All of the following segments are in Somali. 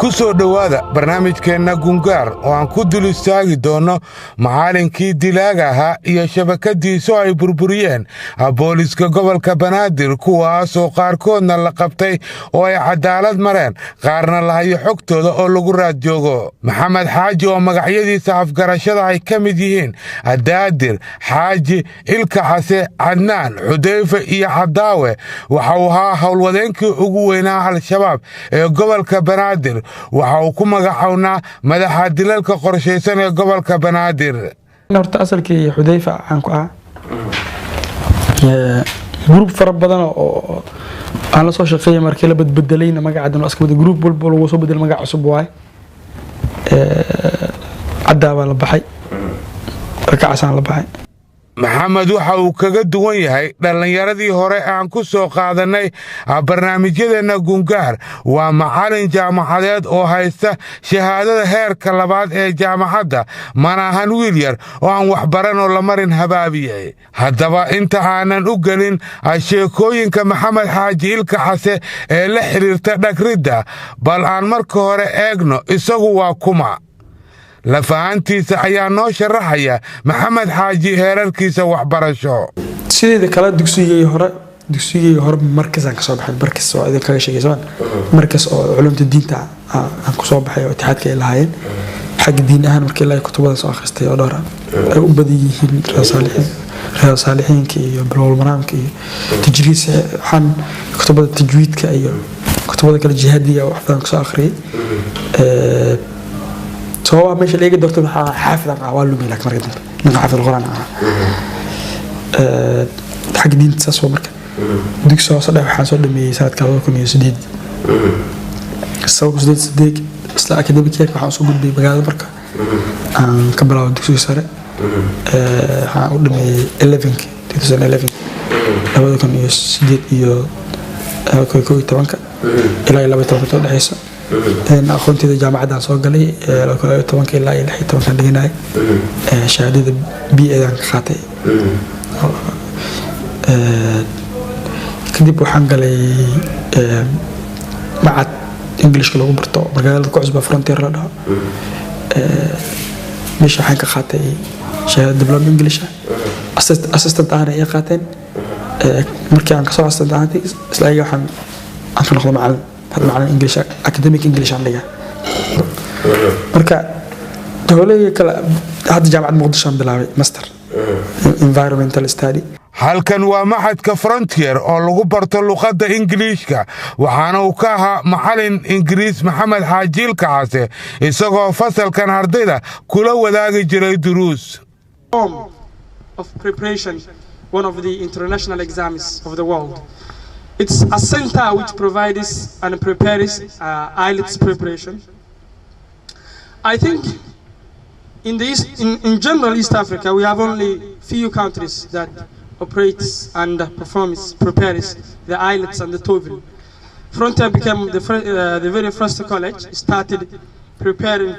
ku soo dhowaada barnaamijkeenna gungaar oo aan ku dul istaagi doonno macallinkii dilaaga ahaa iyo shabakadiisu ay burburiyeen booliska gobolka banaadir kuwaasoo qaarkoodna la qabtay oo ay cadaalad mareen qaarna la hayo xogtooda oo lagu raad joogo maxamed xaaji oo magacyadiisa afgarashada ay ka mid yihiin daadir xaaji ilka case cadnaan xudayfe iyo cadaawe waxa uu ahaa howlwadeenkii ugu weynaa al-shabaab ee gobolka banaadir waxa uu ku magacawnaa madaxa dilalka qorshaysan ee gobolka banaadir horta asalkii xudayfa aan ku ah group fara badan oo aan la soo shaqeeyay markii la badbedelayna magacadan oo askabada group walba lagu soo bedel magac cusub waay cadaawa la baxay rakacasan la baxay maxamed waxa uu kaga duwan yahay dhallinyaradii hore aan ku soo qaadanay barnaamijyadeenna gungaar waa macallin jaamacadeed oo haysta shahaadada heerka labaad ee jaamacadda mana ahan wiil yar oo aan waxbaran oo la marin habaabiyey haddaba inta aanan u gelin sheekooyinka maxamed xaaji ilka case ee la xidhiirta dhagridda bal aan marka hore eegno isagu waa kuma lafahantiisa ayaa noo sharaxaya maxamed xaaji heerarkiisa waxbarasho sideeda kala dugsigii hore markaas ka soo baxay markaas oo idin kaga sheegaysan markaas oo culumta diinta aan ku soo baxay oo itixaadka ay lahaayeen xaq diin ahaan markii la kutubada soo akhristay oo dhowr ay u badan yihiin rasaalixiinka iyo bilowul manaamka iyo tajriid waxaan kutubada tajwiidka iyo kutubada kala jihaadiga wax badan ku soo akhriyay سواء مش اللي يقدر تقول حافظ أقوال لومي لك مرة من حافظ القرآن حق دين تسوى مركب ديك سواء صدق حاسود لمي سنة كذا كم يسديد سواء سديد أصلا أكاديميك يك حاسود بدي بقى مركب قبل أو ديك سوي صار حاول لمي 11 2011 لو كان يسديد يو كوي تبانك إلى بتوقع الحسن أنا أخونتي الجامعة سو قالي لو كنت توانك إلا إلى حتى كان لقينا شهادة بي إذا خاطئ كدي بوحان قالي معت إنجليش كله برتو مرجال كعزبة فرونتير لها مش حاجة خاطئ شهادة دبلوم إنجليش أسست أنا إيه خاطئ مركي عن كسر أسست أنا إسلاقي وحن عشان نخدم على معلم إنجليش أكاديميك إنجليش عندنا مركا دولة كلا هذا جامعة مقدسة بلاوي ماستر environmental study halkan waa maxadka frontier oo lagu barto luqadda ingiriiska waxaana uu ka ahaa macallin ingiriis maxamed xaaji ilka case isagoo fasalkan ardayda kula wadaagi jiray duruus of preparation one of the international exams of the world. It's a center which provides and prepares IELTS preparation. I think in general East Africa we have only few countries that operates and prepares the IELTS and the TOEFL. Frontier became the very first college started preparing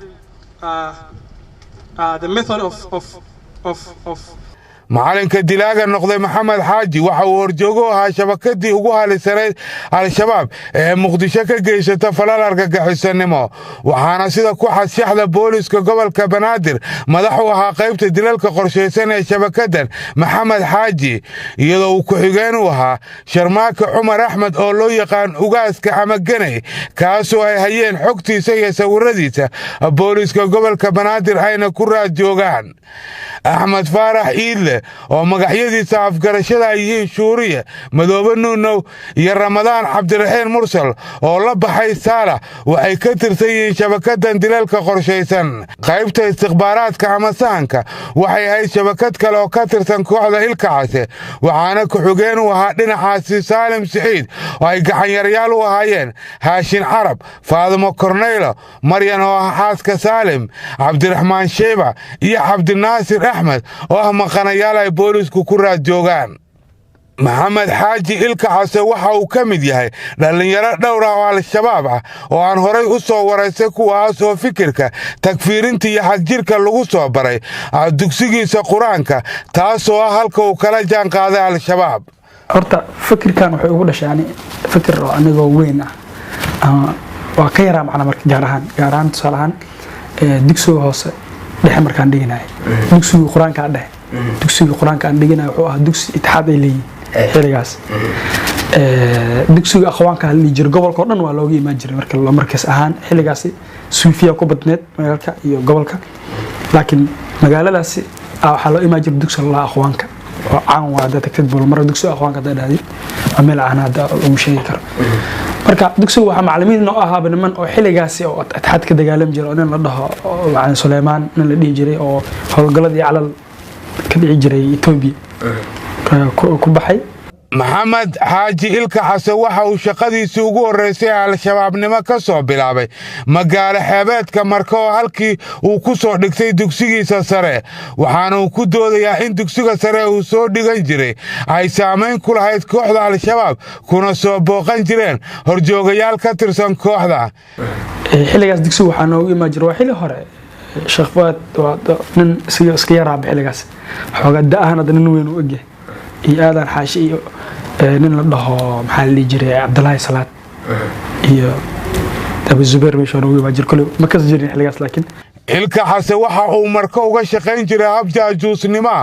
the method of macallinka dilaaga noqday maxamed xaaji waxa uu horjoogo ahaa shabakadii ugu halisanayd al-shabaab ee muqdisho ka geysata falal argagixisanimo waxaana sida ku xashaxda booliska gobolka banaadir madax u ahaa qaybta dilalka qorshaysan ee shabakadan maxamed xaaji iyadoo uu ku-xigeen u ahaa sharmaaka cumar axmed oo loo yaqaan ugaaska ama ganay kaasoo ay hayeen xogtiisa iyo sawiradiisa booliska gobolka banaadir ayna ku raad joogaan axmed faarax iidle oo magacyadiisa afgarashada ay yihiin shuuriye madoobe nuunow iyo ramadaan cabdiraxiin mursal oo la baxay saalax waxay ka tirsan yihiin shabakadan dilalka qorshaysan qaybta istikhbaaraadka ama sahanka waxay ahayd shabakad kale oo ka tirsan kooxda ilka case waxaana ku-xigeen u ahaa dhinacaasi saalim siciid oo ay gacanyaryaal u ahaayeen haashin carab faadimo korneylo maryan oo ah xaaska saalim cabdiraxmaan sheeba iyo cabdinaasir axmed oo ah maqanayaal ay boolisku ku raad joogaan maxamed xaaji ilka case waxa uu ka mid yahay dhallinyaro dhowr ah oo al-shabaab ah oo aan horay u soo waraysay kuwaas oo fikirka takfiirinta iyo xagjirka lagu soo baray dugsigiisa qur-aanka taasoo ah halka uu kala jaan qaaday al-shabaab horta fikirkan wuxuu ugu dhashay fikir oo anigoo weyn ah وكيرا معنا مرك جارهان تصالحان دكسو هوس دحين مركان دغناي دكسو قران ka dhahay dugsiga quraanka aan dhiganayo wuxuu ahaa dugsi itixaad ay leeyihiin xiligaas dugsiga aqwaanka hal jir gobolka oo dhan waa looga imaan jiray marka la markaas ahaan xiligaas suufiya ku badneed magaalka iyo gobolka laakiin magaaladaasi waxa loo imaan jiray dugsiga la aqwaanka oo caan waa dadka bol mar dugsiga aqwaanka dadaaday ameel aan hada u sheegi karo marka dugsiga waxa macallimiin oo ahaa banaman oo xiligaas oo itixaad ka dagaalam jiray oo la dhaho macallin Suleymaan la dhigi jiray oo howlgaladii calal ka dhici jiray Itoobiya ku baxay maxamed xaaji ilka xasan waxa uu shaqadiisii ugu horeysay al-shabaabnimo ka soo bilaabay magaalo xeebeedka marka oo halkii uu ku soo dhigtay dugsigiisa sare waxaana uu ku doodayaa in dugsiga sare uu soo dhigan jiray ay saameyn ku lahayd kooxda al-shabaab kuna soo booqan jireen horjoogayaal ka tirsan kooxda xiligaas dugsiga waxaa noogu imaan jiray waa xili hore sheekh Fuad nin iska yaraa xiligaas xogaa da'ahana nin weyn u egyahay iyo aadan xaashi iyo nin la dhaho maxaa la jiray Cabdullaahi Salaad iyo Abu Zubair meesha ugu waajir kale ma ka jirin xiligaas laakiin ilka xasan waxa uu marka uga shaqayn jiray hab jaajuusnimo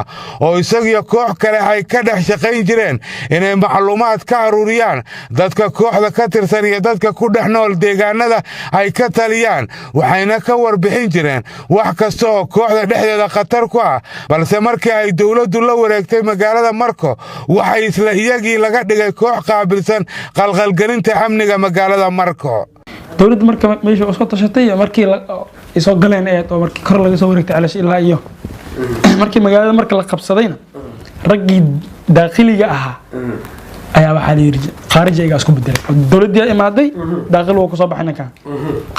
oo isaga koox kale ay ka dhex shaqayn jireen inay macluumaad ka ururiyaan dadka kooxda ka tirsan iyo dadka ku dhex nool deegaanada ay ka taliyaan waxayna ka warbixin jireen wax kasta oo kooxda dhexdeeda khatar ku ah balse markii ay dawladdu la wareegtay magaalada Marko waxay isla iyagii laga dhigay koox qaabilsan qalqalgelinta amniga magaalada Marko dawladdu marka meesha oo soo tashatay markii isoo galeen oo markii kor laga soo wareegtay calash ilaa iyo markii magaalada marka la qabsadayna ragii daaqiliga ahaa ayaa waxa la yiri qaarijiga isku bedelay dawladda imaaday daaqil uu ku soo baxay ninkan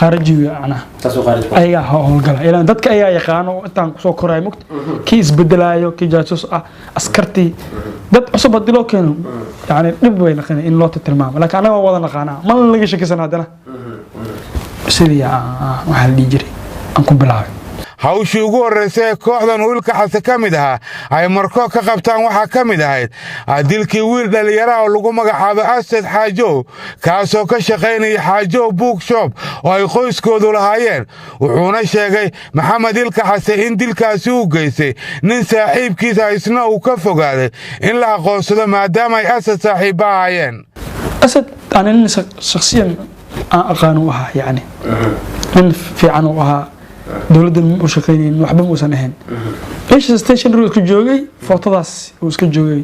qaarijiga ana taasoo qaarij ayaga howlgala ilaa dadka ayaa yaqaan oo intaan ku soo koray muqt ki isbedelaayo ki jaasus ah askarti dad cusub hadii loo keeno yaani dib way naqaan in loo tilmaamo laakiin anaga wada naqaana ma laga shakisan hadana sidii waxa la jiray aan ku bilaabay hawshii ugu horeysay kooxdan wiilka xasan ka mid ahaa ay Marko ka qabtaan waxa ka mid ahayd dilkii wiil dhalinyaro oo lagu magacaabo Asad Xaajow kaasoo ka shaqeynaya Xaajow Bookshop oo ay qoyskoodu lahaayeen wuxuuna sheegay maxamed ilka xasan in dilkaasi uu geystay nin saaxiibkiisa isna uu ka fogaaday in la aqoonsado maadaama ay Asad saaxiib ahaayeen Asad aan shakhsiyan aqaanu ahaa yani in fiican oo ahaa dawladda u shaqeynayeen waxba muusan ahayn eesh station rule ku joogay footadaas uu iska joogay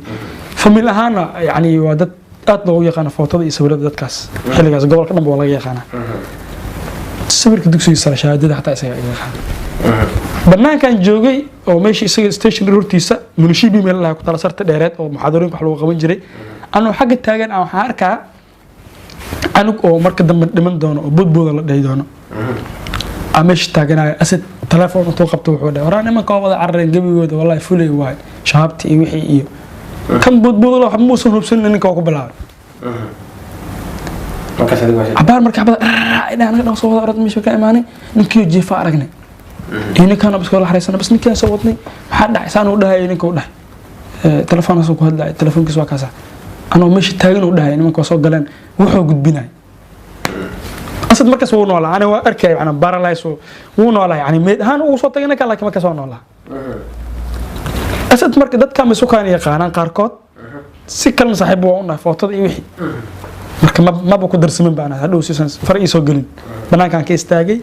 famil ahaana yani waa dad aad loo yaqaan footada iyo sawirada dadkaas xiligaas gobolka dhanba laga yaqaan sawirka dugsiga sare shahaadada xataa isaga yaqaan banaankan joogay oo meeshii isaga station rule-tiisa munishibi meel la ku tala sarta dheereed oo muxaadarooyin wax lagu qaban jiray anoo xagga taagan aan waxaan arkaa anug oo marka dambe dhiman doono oo budbooda la dheey doono amesh taaganay Asad telefoon intuu qabto wuxuu dhahay waraan imanka wada carreen gabigooda wallahi fulay waay shaabti iyo wixii iyo kan budbooda wax muusan hubsan ninka ku bilaabay abaar marka xabad ina anaga soo wada orad meesha ka imaanay ninkii jeefa aragnay ninkan biskool xariisana bas ninkan soo wadnay waxa dhacay saan u dhahay ninka u dhahay telefoon soo ku hadlay telefoonkiisa waa kaasa anoo meesha taagan u dhahay nimanka soo galeen wuxuu gudbinay Asad markaas uu noolaa ana waa arkay ana paralyze uu noolaa yani meed ahaan uu soo tagana kala markaas uu noolaa Asad marka dadka ma sukaan yaqaanaan qaarkood si kala saaxiib waa una footada iyo wixii marka ma ku darsamin baana hadhow si far ii soo galin banaankan ka istaagay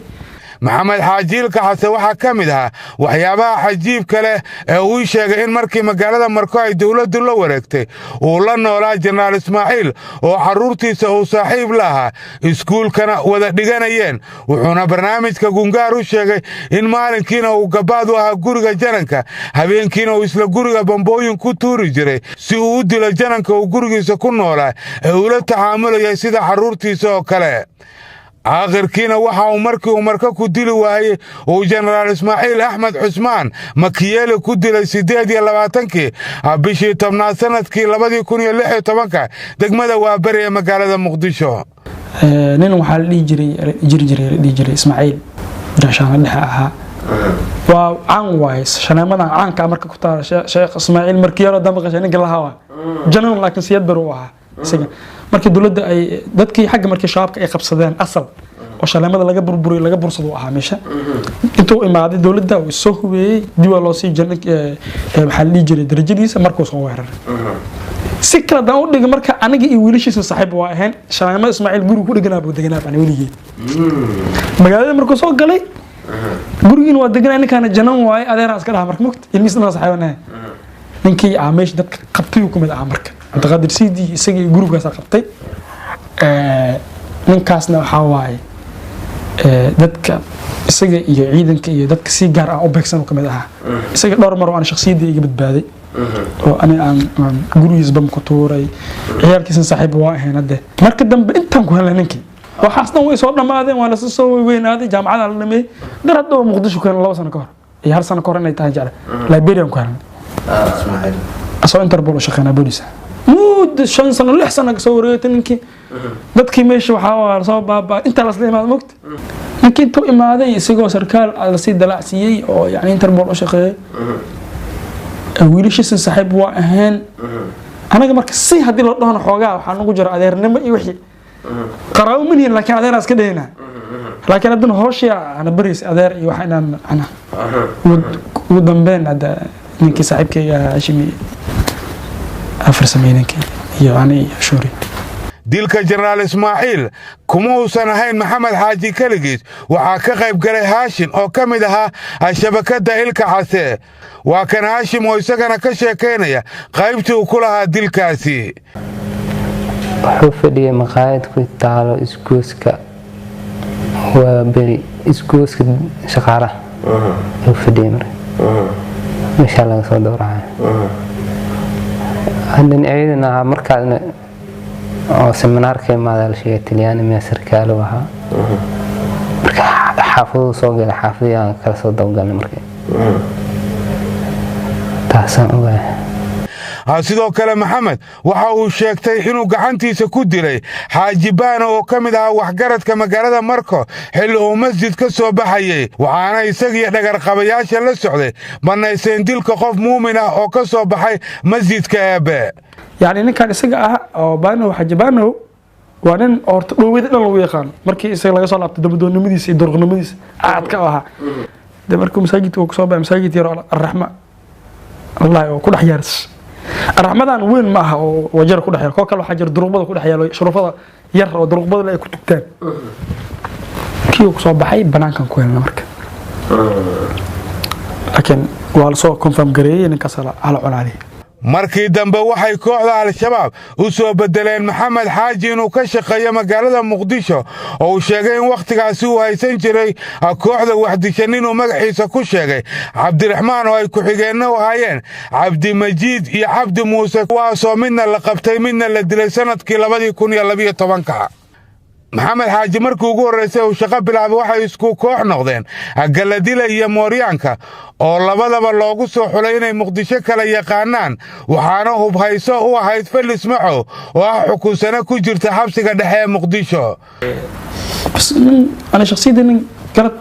maxamed xaaji ilka xasan waxa ka mid ah waxyaabaha cajiibka leh ee uu sheegay in markii magaalada Marko ay dawladdu la wareegtay uu la noolaa Jeneraal Ismaaciil oo xaruurtiisa uu saaxiib la ahaa iskuulkana wada dhiganayeen wuxuuna barnaamijka gungaar u sheegay in maalinkiina uu gabaad u ahaa guriga jananka habeenkiina uu isla guriga bambooyin ku tuuri jiray si uu u dilo jananka uu gurigiisa ku noolaa ee uu la tacaamulay sida xaruurtiisa oo kale آخركينا وحاو مركي ومركا كدلي وهي وجنرال إسماعيل أحمد عثمان مكيالي كدلي سيديدي اللباتنكي بشي تمنا سندكي لبدي كوني اللحي طبانكا دقمدا وابري مقالة مقدشو نين وحال لي جري إسماعيل جاشان اللحي أها وعن وايس شنامدا عن كامركا كتار شيخ إسماعيل مركيالو دمغا شانيك اللهوا جنون لكن سيدبروها markii dawladda ay dadkii xagga markii shabaabka ay qabsadeen asal oo shaleemada laga burburiyo laga bursado ahaa meesha intuu imaaday dawladda uu soo hubeeyay dib loo sii jirnay waxa la jiray darajadiisa markuu soo weeraray si kala daan u dhigay marka aniga iyo wiilashiisa saaxiib waa ahayn shaleemada Ismaaciil guriga ku dhiganaa buu deganaa baan weligeed magaalada markuu soo galay gurigiina waa deganaa ninkaana janan waay adeer iska dhaha marka mugta ilmiisna saaxiibana ninkii aameesh dadka qabtay ku mid ah marka Abdulqaadir Siidi isagii gurigaas qabtay ninkaasna waxa waay dadka isaga iyo ciidanka iyo dadka si gaar ah u beegsan ka mid ah isaga dhowr mar oo aan shakhsiyadii iga badbaaday oo aan gurigiis bam ku tuuray ciyaalkiisa saaxiib waa ahayn hadda marka dambe intaan ku helay ninkii waxaasna way soo dhamaadeen waa la soo weynaaday jaamacada la dhamay darad oo Muqdisho kan 2 sano ka hor iyo hal sano ka hor inay tahay jecel Liberian ku helay Ismaaciil asoo Interpol oo shaqeynaa booliska مود شن سنة لح سنة كسوريت إنك dadkii meesha waxa soo baabaa inta la isleeyahay moogta ninka tuu imaaday isagoo sarkaal la sii dalacsiyay oo yani Interpol u shaqeeyay wiilashiisa saaxiib waa ahaan anaga marka si hadii loo dhaano xoogaa waxa ugu jira adeernimo iyo wixii qaraabo mineen laakiin adeer iska dheena laakiin haddana hooshii ana bariis adeer iyo waxa inaan ana ugu dambeyn hada ninkii saaxiibkayga Hashimi afarsameenka iyo ani shuri dilka Generaal Ismaaciil kuma uusan ahayn Maxamed Xaaji kaligiis waxa ka qayb galay Haashim oo kamid ahaa shabakada Ilka Case waa kan Haashim oo isagana ka sheekeynaya qaybtii uu ku lahaa dilkaasi wuxuu fadhiyay maqaayad ku taalo iskuuska waa beri iskuuska shaqaalaha wuxuu fadhiyay meesha laga soo doorahay haddana ciidana markaadna oo seminaarka maadal sheegay Talyaani ma sarkaal waxa marka xaafadu soo galay xaafadiyaan kala soo dawgalnay markay taasan ogaa sidoo kale Maxamed waxa uu sheegtay inuu gacantiisa ku dilay Xaaji Baana oo kamid ah waxgaradka magaalada Marko xilli uu masjid ka soo baxayay waxaana isaga dhagar qabayaasha la socday banayseen dilka qof muumin ah oo ka soo baxay masjidka Aabe يعني ninkan isaga ah oo Baano Xaaji Baano waa nin orto dhowida dhan lagu yaqaan markii isaga laga soo laabtay dabadoonnimadiisa iyo durqnimadiisa aad ka aha markuu masaajidka ku soo baxay masaajid yar Ar-Rahma Allah oo ku dhex yaaris Ar-Rahmadan weyn ma aha oo wajar ku dhex yaal kooka waxa jir durqbada ku dhex yaal sharafada yar oo durqbada ay ku tugtaan kii ku soo baxay banaankan ku helna marka laakiin waa la soo confirm gareeyay ninkaas ala cunaalay markii dambe waxay kooxda Al-Shabaab u soo bedeleen Maxamed Xaaji inuu ka shaqeeyo magaalada Muqdisho oo uu sheegay in waqtigaasi uu haysan jiray kooxda waxdishan inuu magaciisa ku sheegay Cabdiraxmaan oo ay ku xigeenna u hayeen Cabdi Majiid iyo Cabdi Muuse kuwaasoo midna la qabtay midna la dilay sanadkii 2012 Maxamed Xaaji markii ugu horeysay uu shaqo bilaabay waxay isku koox noqdeen Galadila iyo Mooryaanka oo labadaba loogu soo xulay inay Muqdisho kala yaqaanaan waxaana hubhayso u ahayd Felis Maco oo ah xukunsana ku jirta xabsiga dhexe ee Muqdisho ana shakhsiyadan galad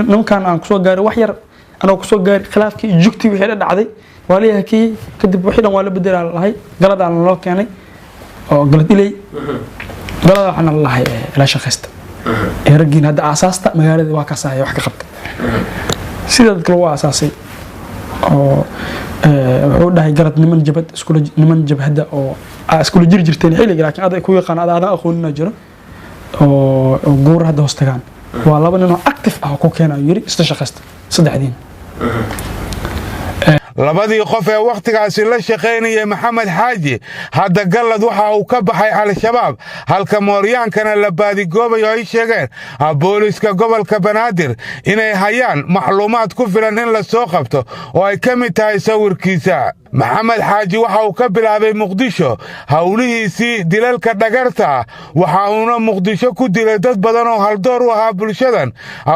ninkan aan ku soo gaaray wax yar ana ku soo gaaray khilaafkii jugti wixii dhacday waliyaha kii kadib wixii dhan waa la bedelay lahay galad aan loo keenay oo Galadilay galada waxaan Allah la shaqeysta eragin hada asaasta magaalada waa ka saayay wax ka qabta sida dadka waa asaasay oo wuxuu dhahay galad niman jabhada oo isku jirteen xilliga laakiin aad ku yaqaan aad aqoonina jiro oo guur hada hoostagaan waa laba nin oo active ah ku keenay yiri isla shaqeysta saddexdiin labadii qof ee waqtigaasi la shaqeynayay Maxamed Xaaji hadda galad waxa uu ka baxay Al-Shabaab halka Mooryaankana la baadigoobayo ay sheegeen booliska gobolka Banaadir inay hayaan macluumaad ku filan in la soo qabto oo ay ka mid tahay sawirkiisa Maxamed Xaaji waxa uu ka bilaabay Muqdisho hawlihiisii dilalka dhagarta waxa uuna Muqdisho ku dilay dad badan oo haldoor u ahaa bulshadan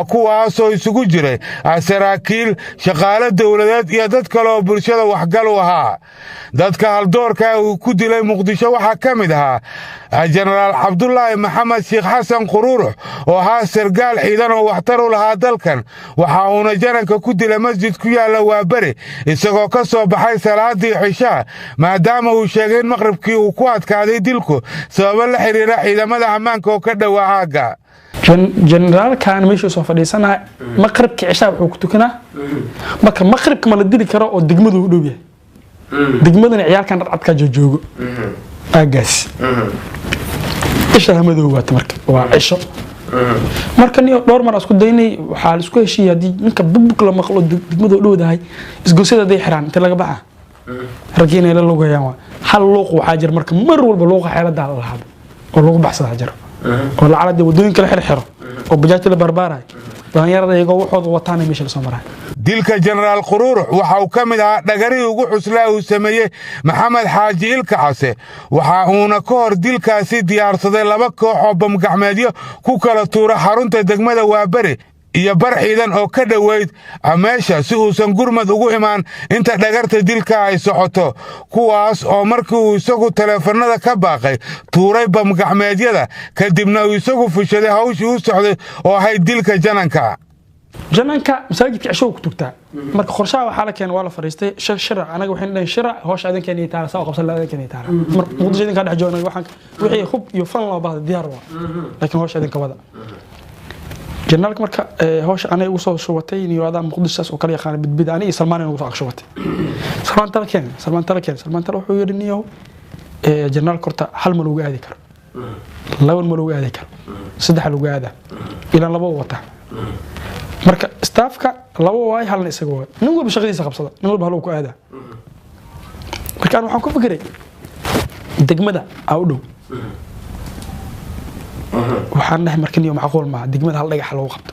kuwaasoo isugu jiray saraakiil shaqaale dawladeed iyo dad kale oo bulshada waxgal u ahaa dadka haldoorka uu ku dilay Muqdisho waxa ka mid ahaa Generaal Cabdullaahi Maxamed Sheekh Xasan Quruurux oo ahaa sargaal ciidan oo waxtar u lahaa dalkan waxa uuna jananka ku dilay masjid ku yaala Waabari isagoo ka soo baxay salaadii cishaa maadaama uu sheegay in maqribkii uu ku adkaaday dilku sabab la xiriira ciidamada ammaanka oo ka dhawaa aaga جنرال كان ماشي soo fadhiisana maqribka cishaa wuxuu ku tukanaa marka maqribka ma la dili karo oo degmadu u dhow yahay degmadana ciyaalkan radcadka joogo agaas cishaa madow waata marka waa cisho marka niyo dhowr mar isku daynay waxa la isku heshiiyay hadii ninka bubuk la maqlo degmadu u dhowdahay isgoosada day xiraan inta laga baxa ragiina la lugayaan hal luuq waxa jir marka mar walba luuqa xeelada la lahaado oo lagu baxsada jiro oo la calada wadooyinka la xirxiro oo bajaajta la barbaaray dhalinyarada iyagoo waxooda wataan meesha la soo maray dilka jenaraal Quruurux waxa uu kamid ahaa dhagarii ugu cuslaa uu sameeyay Maxamed Xaaji Ilka Case waxa uuna ka hor dilkaasi diyaarsaday laba koox oo bam gacmeedyo ku kala tuura xarunta degmada Waabari iyo bar ciidan oo ka dhaweyd meesha si uusan gurmad ugu imaan inta dhagarta dilka ay socoto kuwaas oo markii uu isagu teleefanada ka baaqay tuuray bam gacmeedyada kadibna uu isagu fushaday hawshii u socday oo ahayd dilka jananka masaajidka cisho ku tugtaa marka qorshaha waxa la keenay waa la fariistay shiraac anaga waxaan dhahay shiraac hoosh adan keenay taala soo qabsan la keenay taala mar muqdisho idin ka dhex joogay waxaan wixii khub iyo fan loo baahday diyaar waa laakiin hoosh adan ka wada جنرالك مركا هوش أنا وصل شوتين يرادا مقدس وكل يخان بدأ أنا سلمان وصل شوتين سلمان ترى هو يرنيه جنرال كرتا حل ملوجي هذيك لون ملوجي هذيك سدح لوجي هذا إلى لبوا وطع مركا ستافكا لبوا واي حل نسقوا نقول بشغلي سقف صدا نقول بهلوكو هذا مركا أنا حكون فكري دقمدا أودو waxaan dhahay markan iyo macquul ma degmada hal dhagax lagu qabto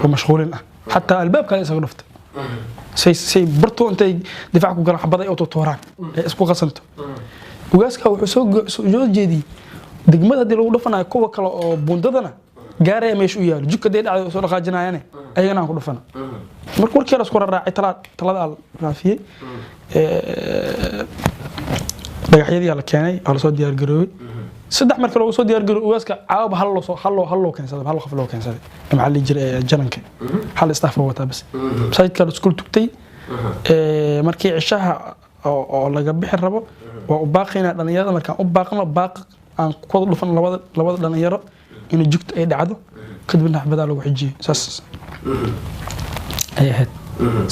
oo mashquulin ah hatta albaabka ay isaga dhufta say barto intay difaac ku garan xabada ay tooraan isku qasanto ugaaska wuxuu soo jeediyay degmada hadii lagu dhufanayo kuwa kale oo bundadana gaaray meesha u yaalo jidka dhacday soo dhaqaajinayaan ayagana aan ku dhufana markuu warkii isku raacay talada raafiyay dhagaxyadii la keenay hal soo diyaar garoobay saddex markii loo soo diyaar garow ugaaska caawab hal loo keensaday hal qof loo keensaday maxalli jiray jananka hal staff wata bas sayidka isku tugtay markii cishaha oo laga bixin rabo waa u baaqina dhalinyarada markaan u baaqno baaq aan ku dhufan labada dhalinyaro in jugta ay dhacdo kadibna xabada lagu xijiyo saas ay ahayd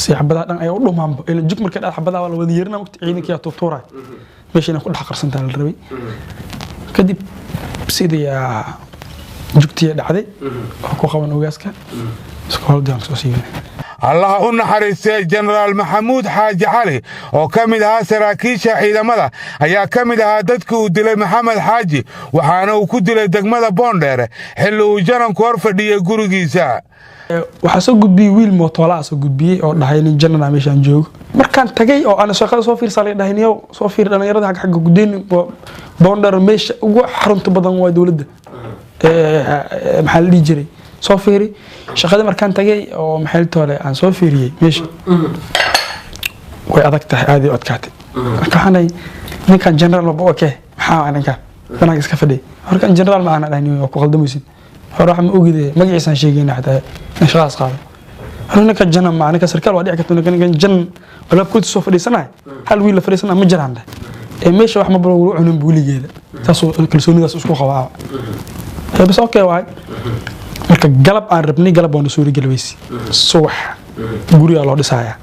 si xabada dhan ay u dhumaanba in jug markii xabada la wada yeerna waqti ciidanka tuuray meeshana ku dhax qarsantaa la rabay kadib sidii jugtiya dhacday oo ku qaban ugaaska iskooldan soo siiyay Allah u naxariistay jenaraal Maxamuud Xaaji Cali oo kamid ahaa saraakiisha ciidamada ayaa kamid ahaa dadkii uu dilay Maxamed Xaaji waxaana uu ku dilay degmada Boondheere xilli uu jananku hor fadhiyay gurigiisa waxa soo gudbiyay wiil mootola soo gudbiyay oo dhahay in janana meeshan joogo markaan tagay oo aan shaqada soo fiirsanay dhahayniyo soo fiir dhalinyarada xaq gudeen Boondheere meesha ugu xarunta badan waa dawladda maxaa la jiray soo fiiri shaqada markaan tagay oo maxay toole aan soo fiiriyay meesha way adag tahay aad iyo adkaatay waxaanay ninkan general ma okay maxaa ninka banaan iska fadhiy markaan general ma aan dhahayniyo ku qaldamaysid hore ma ogide magaciisa sheegayna xataa in shaqaas qaado ninka janam ma ninka sarkaal waa dhici karto ninka jan wala ku soo fadhiisanay hal wiil la fadhiisanay ma jiraan meesha wax ma baro cunin buuligeeda taasoo kalsoonidaas isku qabaa bas okay waay marka galab aan rabnay galab waan soo rigalweys subax guriga loo dhisaya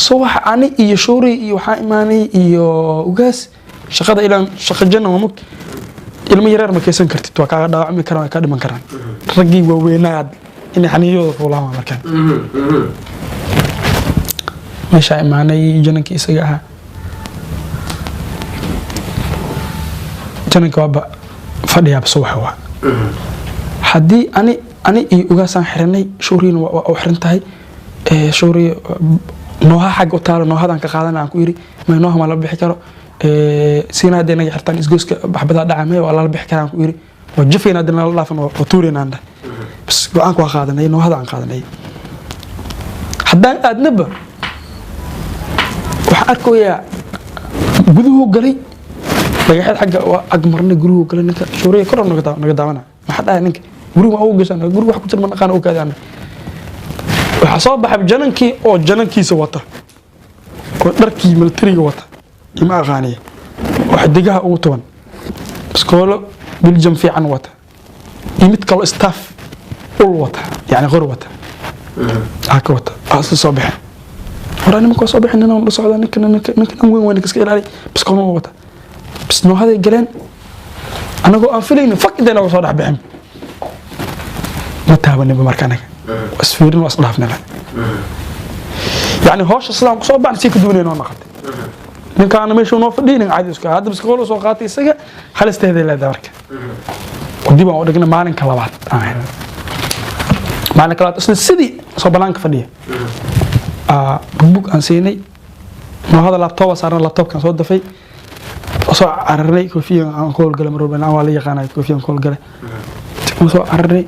subax ani iyo shoori iyo waxa imaanay iyo ugaas shaqada ilaan shaqa janna ma mud ilmo yareer ma kaysan kartid waa kaaga dhaawacmi karaan ka dhiman karaan ragii waaweynaad in xaniyooda fuulaha markan meesha imaanay janankii isaga aha jananka waa fadhiyaa subax waa haddii ani iyo ugaasan xiranay shooriina waa u xiran tahay shoori nooha xag u taalo noohadan ka qaadan aan ku yiri ma nooha ma la bixi karo siina hadii naga xirtaan isgooska baxbada dhacamay waa la bixi karaan ku yiri waa jafeena hadii la laafan oo tuurinaan bas go'aan ku qaadanay noohada aan qaadanay haddaan aadnaba waxa arkoyaa guduhu galay dhagaxad xagga ag marnay guruhu galay ninka shooriga kor naga daawana ma xadaa ninka guriga oo gashan guriga wax ku jirman qaan oo kaadaan waxa soo baxay janankii oo janankiisa wata oo dharkii militariga wata ima aqaaniye waxa digaha ugu toban iskoolo Belgium fiican wata imid kale staff wata yani qori wata ka wata soo bixin hore nimanka soo bixin inaan la socdo ninkan weyn iska ilaali bas qoon wata bas noo haday galeen anagoo aan filaynin fakideen oo soo dhax bixin ma taabanaba marka anaga wasfiirin was dhaafnaa yani hoosh sidaan ku soo baan si ka duwanayno naqatay ninka aan meesha noo fadhiin caadi iska hadda bas qool soo qaatay isaga halisteeda leedahay marka ودي بقى ودقنا مالن كلابات مالن كلابات أصلا سدي صبلان كفديه بوك أنسيني ما هذا اللابتوب صار اللابتوب كان صوت دفي أصلا عررني كوفي أنقول قلم ربنا أولي قناة كوفي أنقول قلم أصلا عررني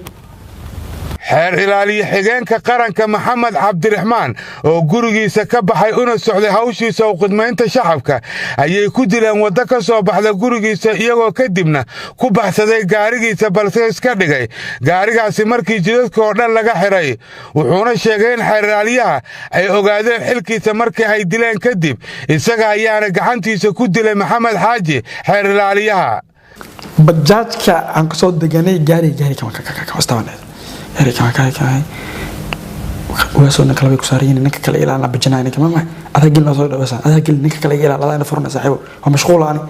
xeer ilaaliye xigeenka qaranka Maxamed Cabdiraxmaan oo gurigiisa ka baxay una socday hawshiisa oo khidmaynta shacabka ayay ku dileen wada ka soo baxda gurigiisa iyagoo kadibna ku baxsaday gaarigiisa balse iska dhigay gaarigaasi markii jidadka oo dhan laga xiray wuxuuna sheegay in xeer ilaaliyaha ay ogaadeen xilkiisa markii ay dileen kadib isaga ayaana gacantiisa ku dilay Maxamed Xaaji xeer ilaaliyaha bajaajka aan ka soo deganay gaari kama istaanay كاي ويسونا كلا بيكسارين إنك كلا إلى أنا بجناي إنك ما هذا قلنا صوت بس هذا قل إنك كلا إلى الله أنا فرنا صاحبه ومشغول عني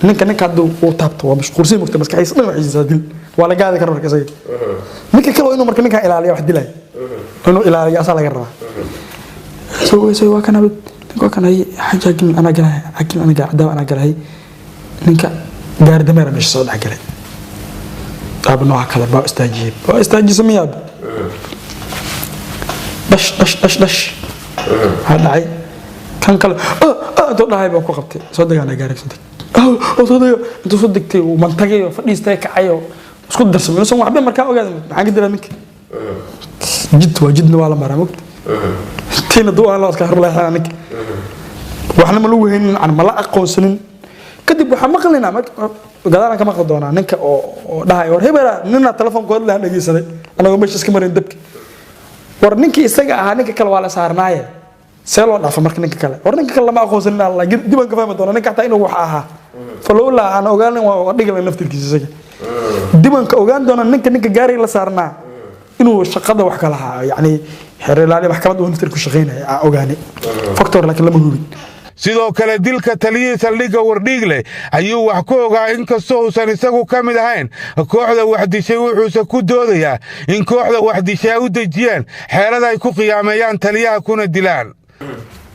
إنك هدو وطابت ومشغول زي مكتب بس كاي صنع عزيز هذيل ولا قاعد كرر كذا إنك كلا إنه مركب إنك إلى عليه واحد دلائي إنه إلى عليه أصلا كرر سوى كان بد نقول كان هي حاجة قل أنا قل أنا قاعد أنا قل هي إنك قاعد دمر مش صوت حكله أب نوع كذا بأستاجيب سمياب دش هذا عي كان كلا تقول هاي بقى قبتي صدق أنا قارك صدق صدق أنت صدقتي ومنطقي وفريستك عيو اسكت درس من سوى عبد المركب وقاعد عقد لك جد ولا مرة مكت تين الضوء الله سكر الله عنك وإحنا ملوهين عن ملاء قوسن كدب وحمقلنا قدرنا كما قدونا نك أو ده يور هبرة ننا تلفون قد له نجي سنة أنا قوم بيشتكي مرين دبك ورنيك يستجع هنيك كلا ولا صارنايا سألوا نافع مركن نك كلا ورنيك كلا ما أخوزنا الله جد دي بنك فاهم دونا نك حتى إنه وحاها فلولا أنا أوغان وديك اللي نفتر كيس سجى دي بنك أوغان دونا نك جاري لا صارنا إنه شقده وحكلها يعني حرر عليه محكمة ونفتر كشغينه أوغاني فاكتور لكن لما هو sidoo kale dilka taliyay saldhigga Wardhiigle ayuu wax ku ogaa in kastoo uusan isagu ka mid ahayn kooxda wax dishay wuxuu ku doodayaa in kooxda wax dishay u dejiyeen xeelada ay ku qiyaameeyaan taliyaha kuna dilaan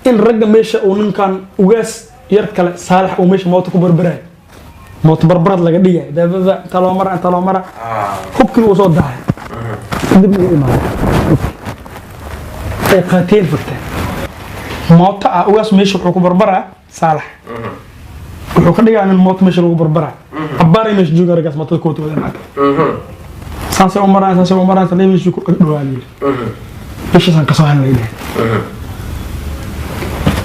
in ragga meesha uu ninkan ugaas yar kale saalax uu meesha mooto ku barbaray mooto barbarad laga dhigay dabada talo mara hubkii uu soo dahay dib u imaan ay qaateen furtay موت أوجس مش حكوا بربرة صالح وحكوا لي عن الموت مش حكوا بربرة عبارة مش جوجا رجعت موت الكوت ولا معك سانسة عمران سليم مش جوجا دوالي إيش سان كسوهن ليه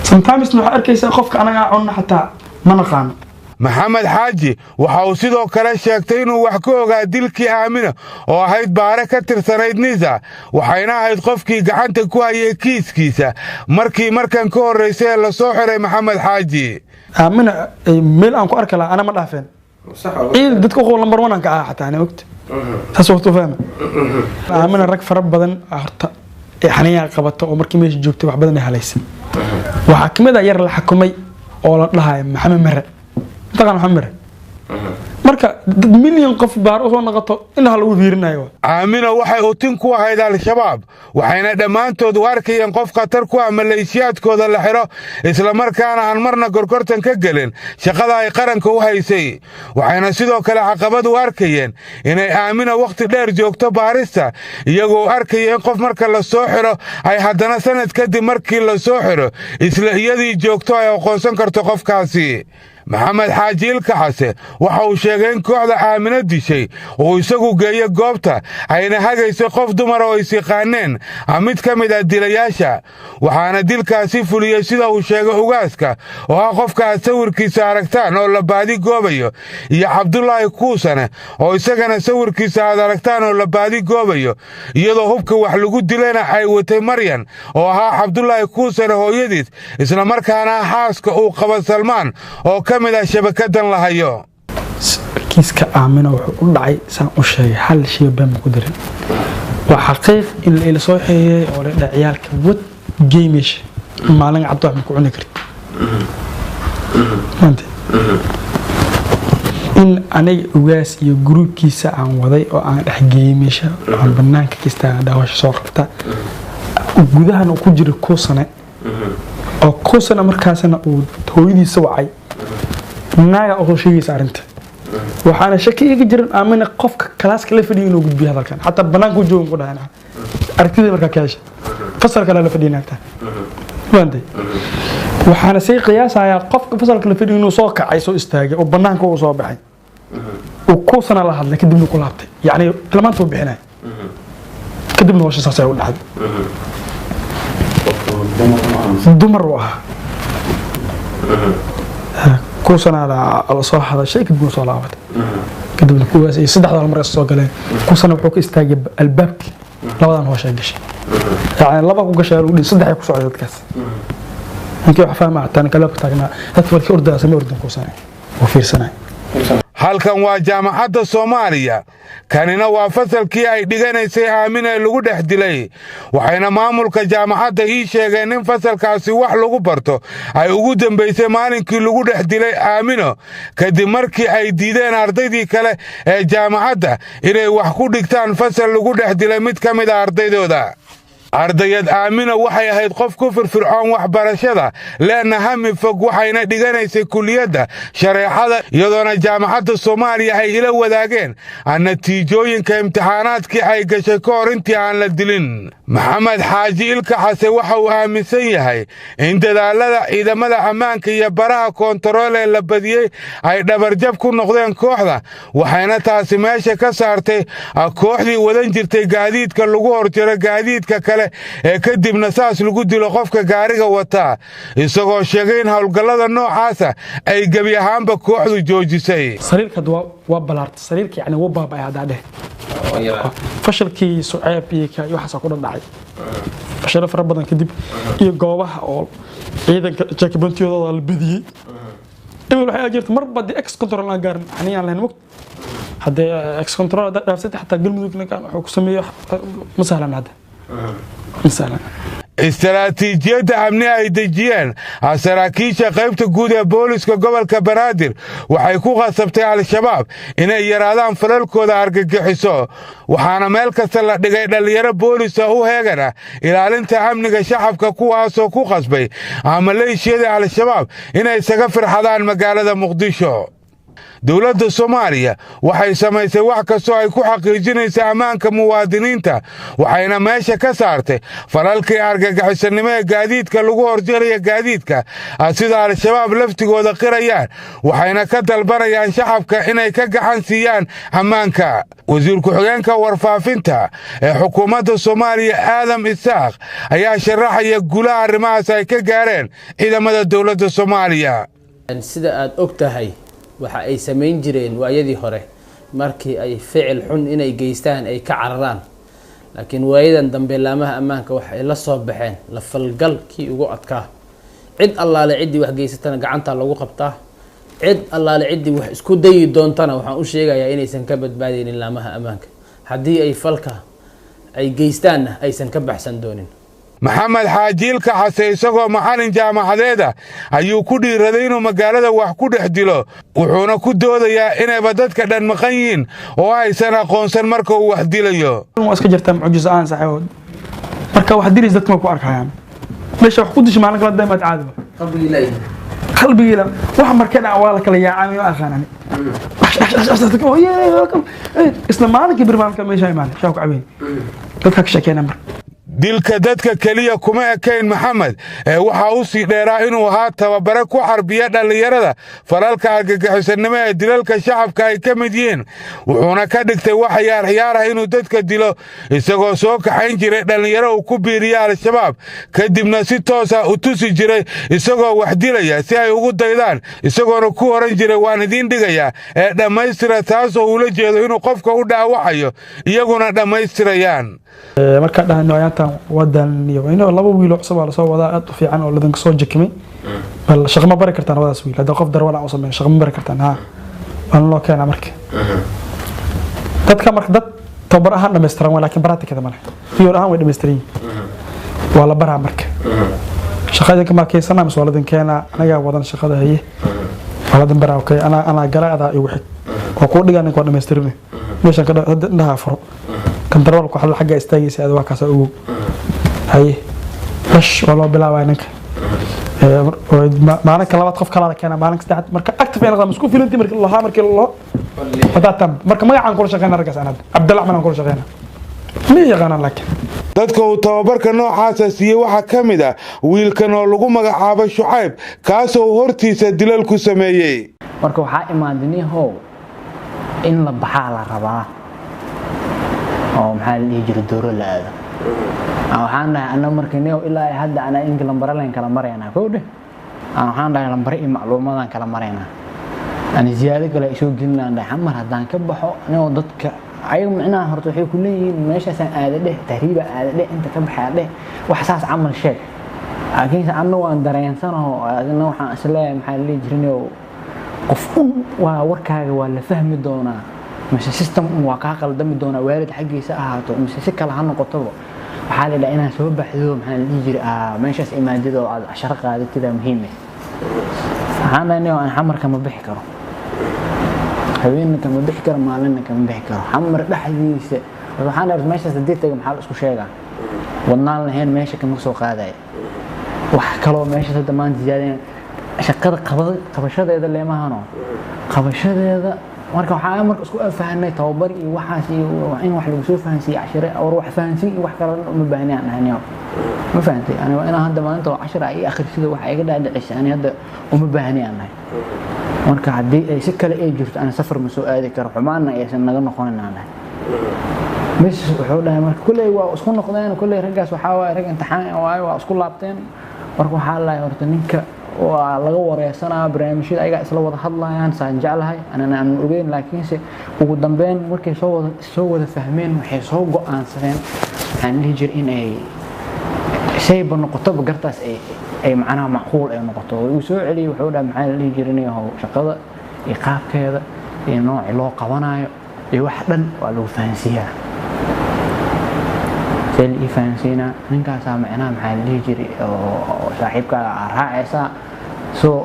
sometimes نحن أركيس خوفك أنا عنا حتى ما نقام Maxamed Xaaji waxa uu sidoo kale sheegtay inuu wax ka ogaa dilkii Aamina oo ahayd baare ka tirsanayd Nisa waxayna ahayd qofkii gacanta ku hayay kiiskiisa markan ka horeysay la soo xiray Maxamed Xaaji Aamina meel aan ku arki lahaa ana ma dhaafeen dadka qowl number 1 aan ka ah xataa ana ogta taas waqti faham Aamina rag fara badan horta xaniya qabato oo markii meesha joogtay wax badan ay halaysan waxa kamid ah yar la xukumay oo la dhahay Maxamed Mare تقال محمد marka milyan qof baar oo soo noqoto in hal uu fiirinayo Aamina waxay u tin ku ahayd al-shabaab waxayna dhamaantood u arkayeen qof khatar ku ah maleeshiyaadkooda la xiro isla markaana aan marna gorgortan ka galin shaqada ay qaranka u haysay waxayna sidoo kale caqabad u arkayeen inay Aamina waqti dheer joogto baarista iyagoo arkayeen qof marka la soo xiro ay haddana sanad kadib markii la soo xiro isla iyadii joogto ay aqoonsan karto qofkaasi Maxamed Xaaji Ilkaxase waxa uu sheegay in kooxda Aamina dishay oo isagu geeyay goobta ayna hagayso qof dumar oo is yaqaaneen mid ka mid ah dilayaasha waxaana dilkaasi fuliyay sida uu sheegay ugaaska oo qofka sawirkiisa aragtaan oo la baadi goobayo iyo Cabdullaahi Kuusane oo isagana sawirkiisa aragtaan oo la baadi goobayo iyadoo hubka wax lagu dilayna ay watay Maryan oo ahaa Cabdullaahi Kuusane hooyadiis isla markaana xaaska uu qaba Salmaan oo kamid ah shabakadan la hayo kiiska Aamina wuxuu u dhacay saan u sheegay hal shay baan ku diray وحقيق اللي صوحي ولا عيالك ود جيمش مالن عطوا من كوني كري انت in aniga ugaas iyo groupkiisa aan waday oo aan dhex geemisha aan banaanka kista daawasho soo qabta gudahan uu ku jiro koosane oo koosana markaasna uu hooyadiisa wacay naaga oo sheegaysa arinta waxaana shaki iga jirin aamina qofka kalaaska la fadhiyo inuu gudbiyo hadalkan hatta banaanka uu joogo ku dhaana aragtida markaa kaasha fasalka la fadhiinayta wanda waxaana say qiyaasayaa qofka fasalka la fadhiyo inuu soo kacay soo istaagay oo banaanka uu soo baxay oo koosana la hadlay kadibna ku laabtay yaani tilmaanta uu bixinay kadibna hawsha saasay u dhacday dumar waa كوسنا على صح هذا الشيء كده وصل عبد كده بالكوس يصدق على المرة الصقلين كوسنا بحوك يستجيب الباب لا وضع هو شيء قش يعني لا بقى قش يقول يصدق يكوس على الكاس ممكن أفهم مع تاني كلام بتاعنا هتفرق في أردن سمي أردن كوسنا وفي سنة halkan waa jaamacadda Soomaaliya kanina waa fasalkii ay dhiganaysay Aamina lagu dhex dilay waxayna maamulka jaamacadda ii sheegeen in fasalkaasi wax lagu barto ay ugu dambeysay maalinkii lagu dhex dilay Aamino kadib markii ay diideen ardaydii kale ee jaamacadda inay wax ku dhigtaan fasal lagu dhex dilay mid ka mid ah ardaydooda ardayad Aamina waxay ahayd qof ku firfircoon waxbarashada leena hami fog waxayna dhiganaysay kulliyadda shareecada iyadoona jaamacadda Soomaaliya ay ila wadaageen natiijooyinka imtixaanaadkii ay gashay ka hor intii aan la dilin maxamed xaaji ilka xase waxa uu aaminsan yahay in dadaalada ciidamada ammaanka iyo baraha koontarool ee la badiyay ay dhabarjab ku noqdeen kooxda waxayna taasi meesha ka saartay kooxdii wadan jirtay gaadiidka lagu horjiro gaadiidka kale ee kadibna saas lagu dilo qofka gaariga wata isagoo sheegay in hawlgallada noocaasa ay gabi ahaanba kooxdu joojisay sariirka waa balaarta sariirka yani waa baabay hadaade fashalkii suceebka iyo waxa ku dhacay fashal fara badan kadib iyo goobaha oo ciidanka checkpointooda la badiyay inuu waxay jirto mar badi ex control aan gaarin xaniyaan lahayn waqti hadee ex control dhaafsatay xataa galmudugna kan wuxuu ku sameeyo masaalan hada مثلا استراتيجية أمنية ay dejiyeen saraakiisha qaybta guud ee booliska gobolka Banaadir waxay ku qasabtay al-shabaab inay yaraadaan falalkooda argagixiso waxaana meel kasta la dhigay dhalinyaro boolis u heegana ilaalinta amniga shacabka kuwaasoo ku qasbay maleeshiyada al-shabaab inay isaga firxadaan magaalada Muqdisho dawladda Soomaaliya waxay samaysay wax kastoo ay ku xaqiijinayso ammaanka muwaadiniinta waxayna meesha ka saartay falalkii argagixisanimo ee gaadiidka lagu horjeeray gaadiidka sida al-shabaab laftigooda qirayaan waxayna ka dalbanayaan shacabka inay ka gacan siiyaan ammaanka wasiir ku-xigeenka warfaafinta ee xukuumadda Soomaaliya Aadam Isaaq ayaa sharaxaya guulaha arrimahaas ay ka gaareen ciidamada dawladda Soomaaliya sida aad ogtahay waxa ay sameyn jireen waayadii hore markii ay ficil xun inay geystaan ay ka cararaan laakiin waayadan dambe laamaha ammaanka waxa ay la soo baxeen la falgalkii ugu adkaa cid allaale cidii wax geysatana gacanta lagu qabtaa cid allaale cidii wax isku dayi doontana waxaan u sheegayaa inaysan ka badbaadeynin laamaha ammaanka haddii ay falka ay geystaanna aysan ka baxsan doonin maxamed xaaji ilka xase isagoo macallin jaamacadeeda ayuu ku dhiiraday inuu magaalada wax ku dhex dilo wuxuuna ku doodayaa inayba dadka dhan maqan yihiin oo aysan aqoonsan marka uu wax dilayo waa iska jirtaa mucjiso aan saxood marka wax dilis dadka ku arkayaan meesha wax ku dishay maalin kala daymaad caadi qalbiga wax markana waa la kala yaacay oo aqaanani isla maalinkii barnaamijka meesha imaan shaqo cabeen dadka ka shaqeynaa mar dilka dadka kaliya kuma ekayn maxamed waxa uu sii dheeraa inuu ahaa tababare ku xarbiya dhalinyarada falalka argagixisanimo ee dilalka shacabka ay ka mid yihiin wuxuuna ka dhigtay wax ciyaar ah inuu dadka dilo isagoo soo kaxayn jiray dhalinyaro uu ku biiriya al-shabaab kadibna si toos ah u tusi jiray isagoo wax dilaya si ay ugu daydaan isagoona ku oran jiray waan idin dhigayaa ee dhammaystira taasoo ula jeedo inuu qofka u dhaawacayo iyaguna dhammaystirayaan marka dhaanayaan wadan iyo inoo laba wiil cusub la soo wadaa aad u fiican oo ladan ka soo jekimay bal shaqo ma bari kartaan wadaas wiil hada qof darwala oo sameeyo shaqo ma bari kartaan ha aan loo keenaa marka dadka marka dad tabar ahaan dhameystiran waa laakiin practical ma leh theory ahaan way dhameystiran waa la baraa marka shaqada ka markaysan ama su'aaladan keena anaga wadan shaqada haye waladan baraa okay ana galaada igu xig oo ku dhigan ko dhameystiran meesha ka dhaha furo control ku xal xagga istaagaysa aad waa kaas ugu haye bash wala bilaabay ninka maalinka labaad qof kala keena maalinka saddexaad marka active ay noqdaan isku filantii markii loo wadaatan marka magacaan kula shaqeynaa ragaas anad Cabdullah man kula shaqeynaa ma yaqaan laakiin dadka uu tababarka noocaasa siiyey waxaa ka mid ah wiilkan oo lagu magacaabo Shucayb kaasoo hortiisa dilal ku sameeyey marka waxaa imaadinayoo in la baxaa la rabaa oo maxaa la dhihi jiray dooro la aado waxaan dhahay ana markii ilaa hadda ana in lambar leen kala marayna koodhe waxaan dhahay lambar iyo macluumaadaan kala marayna ani ziyaado kale isoo gelinaan dhahay mar hadaan ka baxo inoo dadka ay macnaha horta waxay ku leeyihiin meeshaas aad tahriiba aad inta ka baxay wax saas amal sheeg laakiin anna waan dareensanahay adina waxaan isleeyahay maxaa la jirinayo qof waa warkaaga waa la fahmi doonaa mise system waa ka qaldami doonaa waalid xaqiisa ahaato mise si kala han noqoto waxaa la inaan soo baxdo maxaa la jiray meeshaas imaadada oo aad ashar qaadatida muhiim ah waxaan dhahay aan xamarka ma bixi karo haweenka ma bixi karo maalinka ma bixi karo xamar dhaxdiisa waxaan dhahay meeshaas dadka maxaa la isku sheegaa wadnaan lahayn meesha kama soo qaaday wax kale oo meeshaas dhammaan ziyaadeen shaqada qabashadeeda leemahano qabashadeeda marka waxaa marka isku fahanay tababar iyo waxaas iyo in wax lagu soo fahansiyo 10 oo wax fahansiin iyo wax kale ma baahnaan ahaniyo ma fahantay ana waa inaan hadda maanta 10 ay akhrisida wax ay ga dhaadhicisay ani hadda uma baahnaan marka hadii ay si kale ay jirto ana safar ma soo aadi karo xumaana aysan naga noqonayna mis wuxuu dhahay marka kulay waa isku noqdeen kulay ragaas waxa waa rag imtixaan waa isku laabteen marka waxa la horta ninka waa laga wareysanaa barnaamijyada ayaga isla wada hadlayaan saan jeclahay anana aan ogeyn laakiinse ugu dambeyn markay soo wada fahmeen waxay soo go'aansadeen waxaan dhihi jiray in ay shayba noqoto gartaas ay macnaha macquul ay noqoto uu soo celiyay wuxuu dhahay maxaa la dhihi jiray shaqada iyo qaabkeeda iyo nooc loo qabanayo iyo wax dhan waa lagu fahansiiyaa سيل إفانسينا نكا سامعنا مع الليجري صاحبك راعيسا سو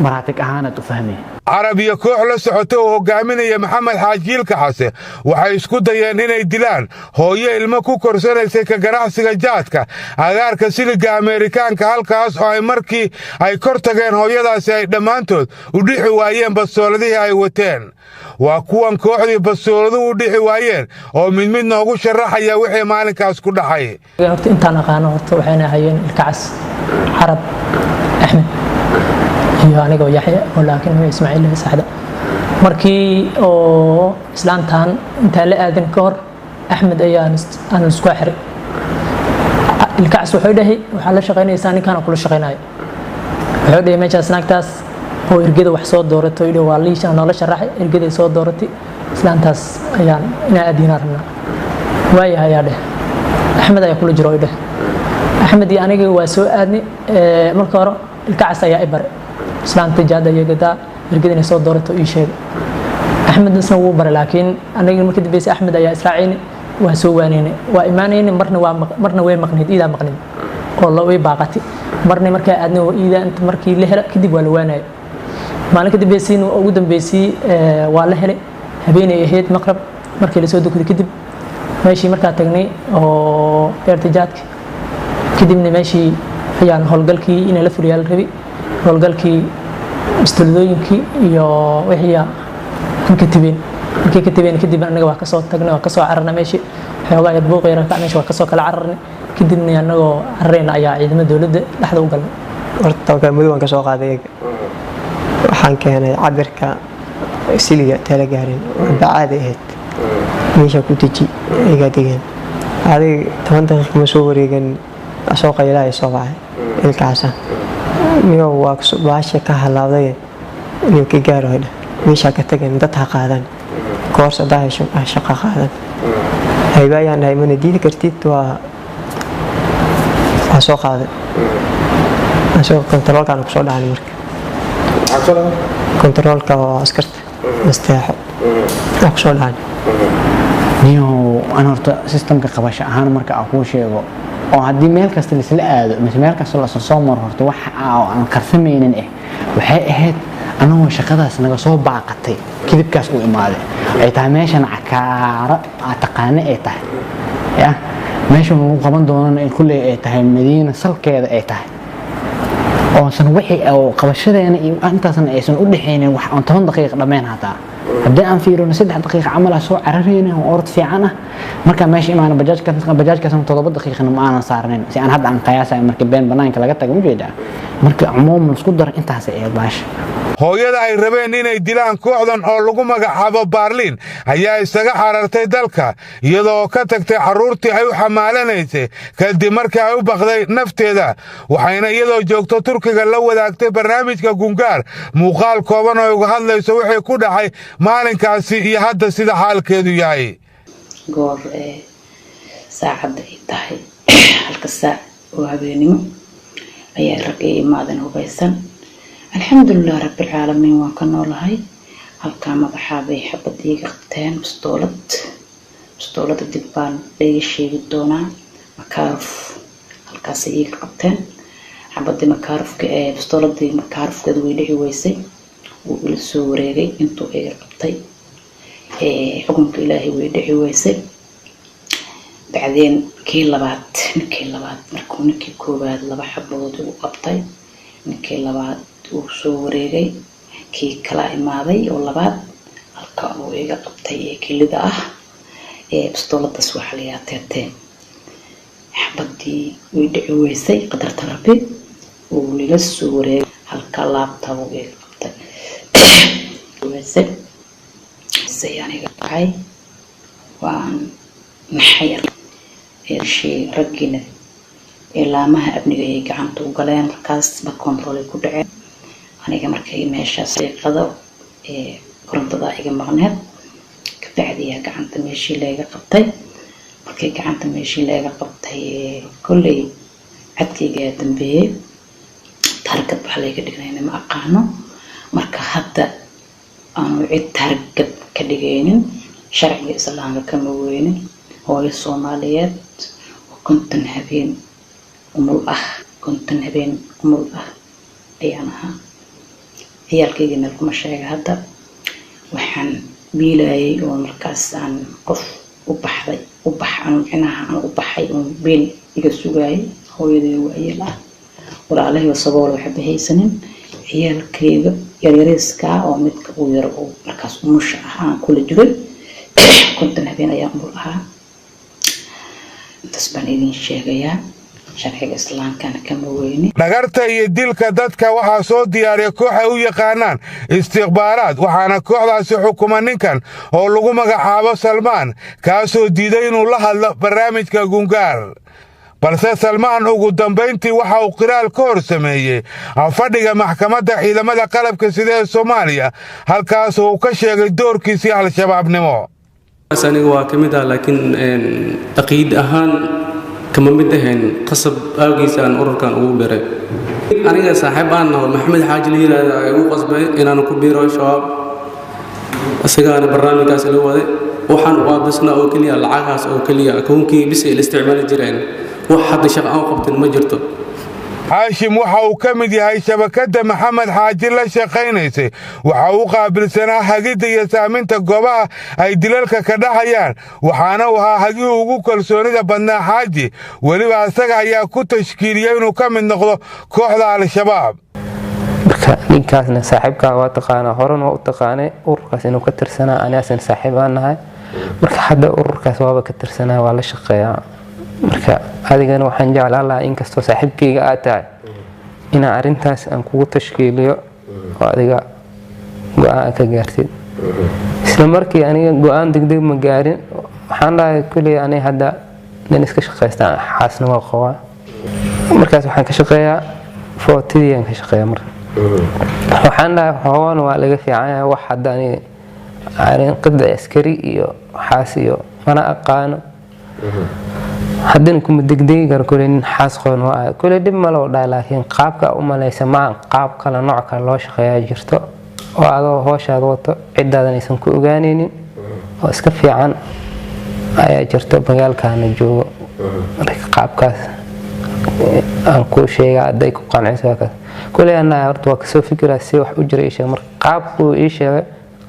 مراتك أهانة تفهمي عربية koox la socota oo hogaaminaya Maxamed Xaajiil Kaxase waxay isku dayeen inay dilaan hooyo ilmo ku korsanaysay ka ganacsiga jaadka agaarka siliga Ameerikaanka halkaas oo ay markii ay kor tageen hooyadaasi ay dhamaantood u dhixi waayeen basooladii ay wateen waa kuwan kooxdii basooladu u dhixi waayeen oo mid noogu sharaxaya wixii maalinkaas ku dhacay horta intaan aqaano horta waxayna hayeen Ilkaas Arab Ahmed iyo aniga Yaxya oo laakiin uu Ismaaciil saxda markii oo islaantan inta la aadan ka hor Ahmed ayaan isku xiray Ilkaas wuxuu dhahay waxa la shaqeynaysaa ninkan kula shaqeynaayo wuxuu dhahay meeshaas naagtaas oo irgada wax soo doorato iyo waa liisha nolol sharaxay irgada soo dooratay islaantaas ayaan ina aadina rabnaa waayahay ayaa dhahay Ahmed ayaa kula jiro dhahay Ahmed iyo aniga waa soo aadni marka hore Ilkaas ayaa ibar islaanta jaada yagada irgada soo doorato ii sheeg Ahmed isna wuu bar laakiin aniga markii dambe Ahmed ayaa israacin waa soo waaneenay waa iimaaneen marna way maqnid ida maqnid oo la way baaqati marna marka aadna ida inta markii la helo kadib waa la waanay maalinka dambeysii ugu dambeysii waa la helay habeenay ahayd maqrab markii la soo dukay kadib meeshii marka tagnay oo eertijaadki kadibna meeshii ayaan howlgalkii in la furiyaal rabi howlgalkii istulooyinkii iyo wixii aan ka tibeen kadib anaga waa ka soo tagnay waa ka soo cararnay meeshii xoogaa yar buuq yar ka meeshii waa ka soo kala cararnay kadibna anagoo carreena ayaa ciidamada dawladda dhaxda u galnay horta muddo waan ka soo qaaday waxaan keenay cabirka siliga tala gaarin bacaad ahayd meesha ku deji iga digeen adiga 10 daqiiqo ma soo wareegan asoo qaylahay soo baxay Ilkaas niyo waa baasha ka halaaday niyo ka gaaray meesha ka tageen dad ha qaadan koors adaa shaqo qaadan haybayaan ay mana diidi kartid waa soo qaaday asoo kontaroolka ku soo dhacay marka kontaroolka askarta mastaaxo ku soo dhacay niyo aan horta systemka qabasho ahaan marka aan kuu sheego oo haddii meel kasta laisla aado mise meel kasta la soo maro horta wax aan karsamaynin waxay ahayd anagoo shaqadaas naga soo baaqatay kidibkaas u imaaday ay tahay meeshan cakaara taqaane ay tahay ya meesha lagu qaban doonana in kullee ay tahay madiina salkeeda ay tahay oosan wixii oo qabashadeena iyo intaasna aysan u dhaxaynin wax aan 10 daqiiqo dhameen hataa haddii aan fiirino 3 daqiiqo camal soo cararayna oo orod fiican ah marka meesha imaana bajaajkaas 7 daqiiqo ma aanan saarnayn si aan hadda aan qiyaasay marka been banaanka laga tago ma jeedaa marka umuum isku dar intaas ay baash hooyada ay rabeen inay dilaan kooxdan oo lagu magacaabo Baarliin ayaa isaga xarartay dalka iyadoo ka tagtay carruurtii ay u xamaalanaysay kadib markii ay u baqday nafteeda waxayna iyadoo joogto Turkiga la wadaagtay barnaamijka Gungaar muuqaal kooban oo uga hadlayso wixii ku dhacay maalinkaasi iyo hadda sida xaalkeedu yahay goor saacada ay tahay halka saac oo habeenimo ayaa rag ay imaadeen hubaysan alxamdulilah rabbil caalamiin waan ka noolahay halkaa madaxaa bay xabadiiga qabteen bistoolada dib baan laga sheegi doonaa makaaruf halkaas iiga qabteen xabadii makaarufka bistooladii makaarufkeeda way dhici weysay wuu ila soo wareegay intuu iga qabtay xukunka ilaahay way dhici weysay bacdeen kii labaad markuu ninkii koowaad 2 xabood uu qabtay ninkii labaad uu soo wareegay kii kala imaaday oo labaad halka uu iga qabtay kilida ah bistooladaas waxa la yaateetay xabadii way dhici weysay qadarta rabbi uu liga soo wareegay halka laabta uu iga qabtay weysay sayaniga ay waan naxayr shay ragina ilaamaha abniga ay gacanta u galeen markaas ba control ku dhacay aniga markay meeshaas qado korontada iga maqneed ka bacdiya gacanta meeshii laga qabtay markay gacanta meeshii laga qabtay kulli cadkayga dambeeyay targad waxa laga dhignay ma aqaano marka hadda aan cid targad ka dhigaynin sharciga islaamka kama weynin hooyo Soomaaliyeed oo konton habeen umul ah ayaan ahaa ciyaalkayga meel kuma sheega hadda waxaan biilayay oo markaas aan qof u baxay oo been iga sugayay hooyadii waayeel ah walaalahay sabool waxa bahaysanin ciyaalkayga yaryariska oo midka uu yar oo markaas umusha ah aan kula jiray konton habeen ayaan umul ahaa intaas baan idin sheegayaa sharciga islaamkana kama weyni dhagarta iyo dilka dadka waxaa soo diyaariya koox ay u yaqaanaan istikhbaaraad waxaana kooxdaasi xukuma ninkan oo lagu magacaabo Salmaan kaasoo diiday inuu la hadlo barnaamijka Gungaar balse Salmaan ugu dambeyntii waxa uu qiraal ka hor sameeyay fadhiga maxkamadda ciidamada qalabka sida ee Soomaaliya halkaas oo uu ka sheegay doorkiisii al-shabaabnimo aniga waa kamid ah laakiin aqiid ahaan kama mid ahayn qasab awgiisa aan ururkan ugu biray aniga saaxiib aan nahay maxamed xaaji liiraada ay ugu qasbay inaan ku biiro shabaab asagaana barnaamijkaas la waday waxaan u aabisna oo kaliya lacagaas oo kaliya akoonkii bis ay isticmaali jireen wax hadda shaqo aan qabtin ma jirto Haashim waxa uu ka mid yahay shabakada Maxamed Xaaji la shaqeynaysay waxa uu qaabilsanaa hagida iyo saaminta goobaha ay dilalka ka dhacayaan waxaana uu ahaa hagii ugu kalsoonida badnaa Xaaji waliba asaga ayaa ku tashkiiliyay inuu ka mid noqdo kooxda al-shabaab marka ninkaasna saaxiibka waa taqaana horan oo u taqaanay ururkaas inuu ka tirsanaa anaasan saaxiib aan nahay marka hadda ururkaas waaba ka tirsanaa waa la shaqeeyaa marka adigana waxaan jeclaan lahaa inkastoo saaxiibkayga aad tahay inaan arrintaas aan kugu tashkiiliyo oo adiga go'aan ka gaartid isla markii aniga go'aan degdeg ma gaarin waxaan dhahay kulli aniga hadda nin iska shaqaystaan xaasna waa qabaa markaas waxaan ka shaqeeyaa footidiyaan ka shaqeeyaa marka waxaan dhahay hawaan waa laga fiican yahay wax hadda aniga arrin qidda askari iyo xaas iyo mana aqaano haddana kuma degdegi karo kulli nin xaas qoon waa kulli dib ma loo dhahay laakiin qaabka u malaysa ma qaab kale nooc kale loo shaqeeyaa jirto oo adoo hooshaad wato ciddaadan aysan ku ogaanaynin oo iska fiican ayaa jirto magaalkaana joogo marka qaabkaas aan ku sheega aday ku qancayso kaas kulay ana horta waa kasoo fikiraa si wax u jiray sheeg marka qaabku ii sheegay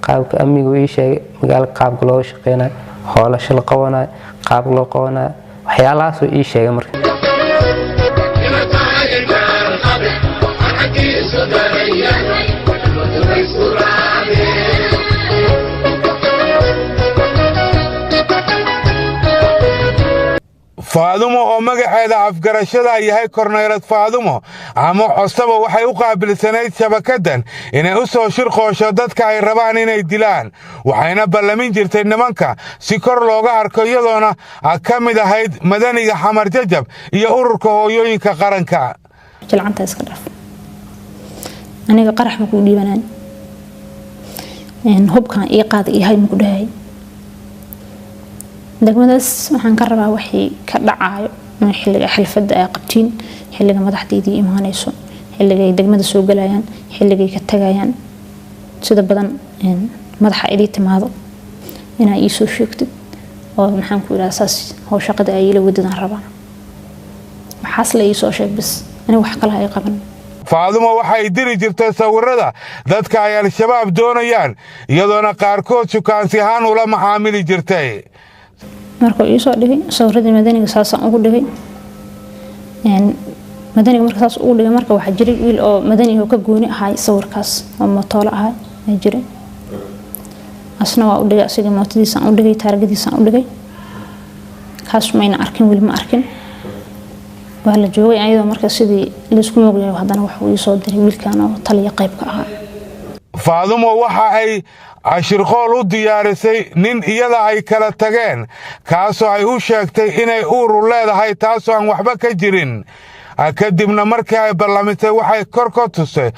qaabka amnigu ii sheegay magaalka qaabka loo shaqeynayo hoolasho la qabanayo qaab loo qabanayo waxyaalahaas ii sheegay marka faadumo oo magaceeda afgarashada yahay korneylad faadumo ama cosaba waxay u qaabilsanayd shabakadan inay u soo shirqoosho dadka ay rabaan inay dilaan waxayna ballamin jirtay nimanka si kor looga arko iyadoona ka mid ahayd madaniga xamar jajab iyo ururka hooyooyinka qaranka jilcanta iska dhaaf aniga qarax ma ku dhiibanaan hubkan ii qaad yahay ma ku dhahay degmadaas waxaan ka rabaa wixii ka dhacayo xilliga xalfadda ay qabtiin xilliga madaxdeedii imaanayso xilliga ay degmada soo galayaan xilliga ay ka tagayaan sida badan madaxa idii timaado inaa ii soo sheegtid oo maxaan ku yiraahdaa saas hoo shaqada ay ila wadadaan rabaa waxaas la ii soo sheeg bis ani wax kale ay qaban faadumo waxay diri jirtay sawirada dadka ay al-shabaab doonayaan iyadoona qaarkood sukaansi ahaan ula macaamili jirtay markuu ii soo dhigay sawirradii madaniga saasaan ugu dhigay madaniga marka saas ugu dhigay marka waxaa jiray wiil oo madani oo ka gooni ahay sawirkaas oo mootoolo ahay ay jiray asna waa u dhigay asiga mootadiisaan u dhigay taargadiisaan u dhigay kaas mayna arkin weli ma arkin waa la joogay ayadoo marka sidii laisku moogyahay haddana waxuu ii soo diray wiilkan oo taliya qaybka ahaa faadumo waxa ay ashirqool u diyaarisay nin iyada ay kala tageen kaasoo ay u sheegtay inay uuru leedahay taasoo aan waxba ka jirin kadibna markii ay ballamisay waxay kor ka tusay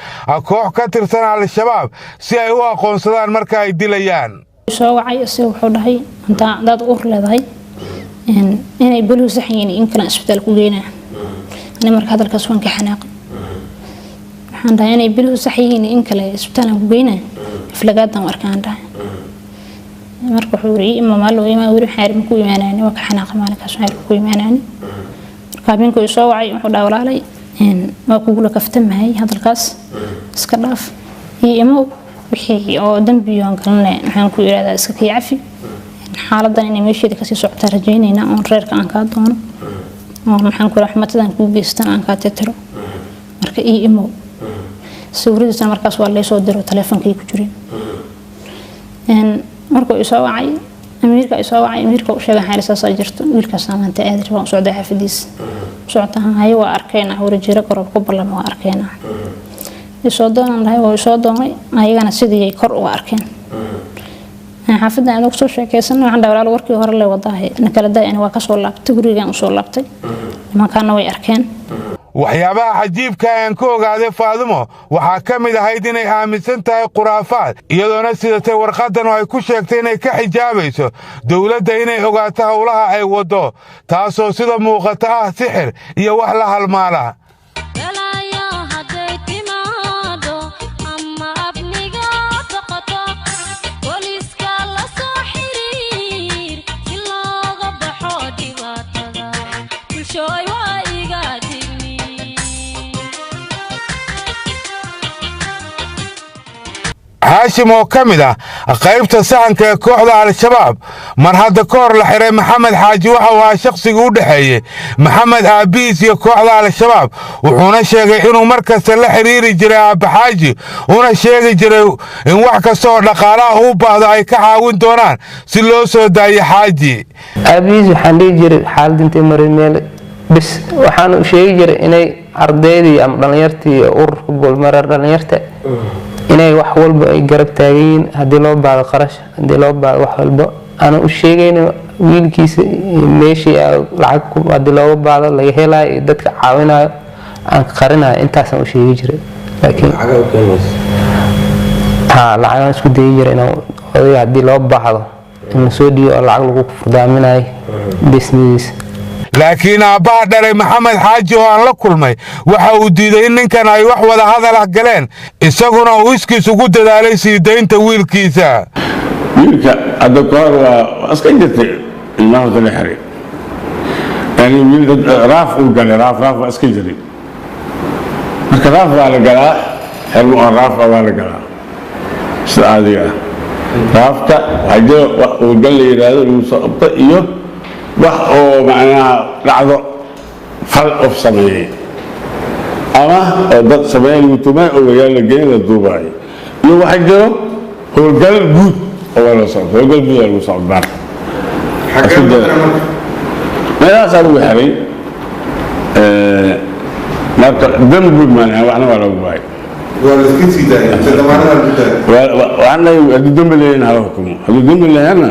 koox ka tirsan al-shabaab si ay u aqoonsadaan marka ay dilayaan soo wacay isaga wuxuu dhahay hadaad uur leedahay inay buluhu saxyiin in kale isbitaal ku geynaa ani marka hadalkaas waan ka xanaaqay waxaan dhahay inay buluhu saxyiin in kale isbitaal ku geynaa iflagaadan arkaan dhahay marka wuxuu yiri ima maalo ima wiri xaar ma ku imaanaan waa ka xanaaqay maalinkaas xaar ku imaanaan marka habeenku soo wacay wuxuu dhahay walaalay waa kugu la kaftamahay hadalkaas iska dhaaf iyo imo wixii oo dambiyoon galnay waxaan ku yiraahdaa iska kiyaafi xaaladan inay meesheeda kasii socota rajaynayna oon reerka aan kaa doono oo maxaan ku raxmatadan ku geystan aan kaa tetiro marka ii imo sawiradiisana markaas waa laysoo diro taleefankii ku jireen markuu isoo wacay amiirka u sheegay xaalisaas ay jirto wiilkaas maanta aad rabaan socda xafidiis socdahan hayo waa arkayna warjeero qorob ku ballan waa arkayna isoo doonan lahay oo isoo doonay ayagana sidii kor u arkeen xaafadda aan ugu soo sheekaysan waxaan dhawraal warkii hore la wadahay nakala day waa ka soo laabtay gurigaan u soo laabtay nimankaana way arkeen waxyaabaha cajiibka aan ku ogaaday faadumo waxaa ka mid ahayd inay aaminsan tahay khuraafaad iyadoona sidatay warqadan oo ay ku sheegtay inay ka xijaabayso dowladda inay ogaato howlaha ay waddo taasoo sida muuqata ah sixir iyo wax la halmaala haashim oo ka mid ah qaybta sahanka ee kooxda al-shabaab mar hadda ka hor la xiray maxamed xaaji waxa uu ahaa shakhsiga u dhexeeyey maxamed aabihiis iyo kooxda al-shabaab wuxuuna sheegay inuu mar kasta la xiriiri jiray aabba xaaji una sheegi jiray in wax kasta oo dhaqaalaha u baahdo ay ka caawin doonaan si loo soo daayo xaaji aabihiis waxaan dhihi jiray xaalad intay maray meel bis waxaan u sheegi jiray inay ardaydii ama dhallinyartii ururka goolmarar dhallinyarta inay wax walba ay garab taagayiin haddii loo baado qarash haddii loo baado wax walba ana u sheegayna wiilkiisa meeshii lacag haddii looga baado laga helayo iyo dadka caawinayo aan qarinayo intaasaan u sheegi jiray laakiin lacagaan isku dayi jiray inaan odayga haddii loo baahdo in la soo dhiibo oo lacag lagu furdaaminayo bisnidiisa laakiin aabbaha dhalay maxamed xaaji oo aan la kulmay waxa uu diiday in ninkan ay wax wada hadal ah galeen isaguna uu iskiis ugu dadaalay sii daynta wiilkiisa wiilka hadda kahor waa iska jirtay ilmaha dala xiray yani wiil raaf uu galay raaf waa iska jiray marka raaf waa la galaa xermo oo raaf waa la galaa sida caadiga ah raafta waxaa jira wax uu gal la yidhaahdo lagu soo qabto iyo wax oo macnaha dhacdo fal of sameeyey ama oo dad sameeyey lagu tumay oo wagaal la geeyay la duubaayo iyo waxaa jiro howlgal guud oo la socdo howlgal guud lagu socdo meelahaas lagu xiray marka dambi maana waxna waa lagu baay وأنا الدم اللي هنا هحكمه هذا الدم اللي هنا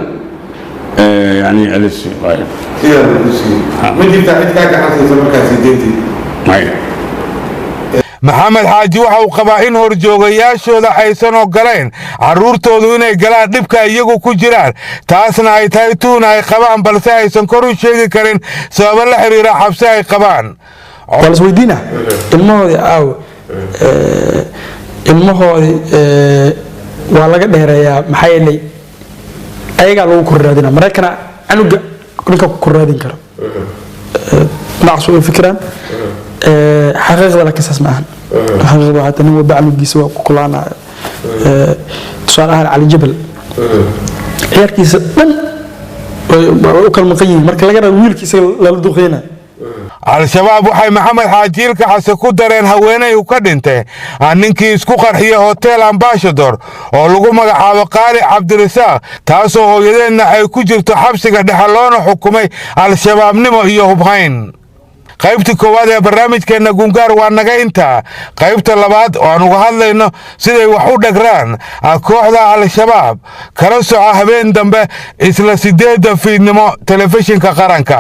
يعني أليس واحد من دي بتاعت كاجا حسن سمكة سيدتي maxamed xaaji waxa uu qabaa in horjoogayaashooda aysan ogoleen carruurtoodu inay galaan dhibka iyagu ku jiraan taasna ay tahay tuun ay qabaan balse aysan kor u sheegi karin sababo la xiriira xabsi ay qabaan isweydiina ilmahoodii aaw ilmahoodii waa laga dheereeyaa maxaa yeelay ayagaa lagu korraadina maraykana canuga ninka ku korraadin karo dhinacaas way fikiraan xaqiiqda laakiin saas ma ahan xaqiiqda waxaa tan wadda canugiisa waa ku kulaanaya tusaale ahaan cali jabal ciyaarkiisa dhan way u kala maqan yihiin marka laga rabo wiilkiisa lala duqeyna al-shabaab waxay maxamed xaaji ilka xase ku dareen haweenay uu ka dhintay ninkii isku qarxiyay hotel ambassador oo lagu magacaabo qaali cabdirasaaq taasoo hooyadeedna ay ku jirto xabsiga dhexe loona xukumay al-shabaabnimo iyo hubhayn qaybtii koowaad ee barnaamijkeenna gungaar waa naga intaa qaybta labaad oo aan uga hadlayno siday wax u dhagraan kooxda al-shabaab kala soco habeen dambe isla 8 fiidnimo telefishinka qaranka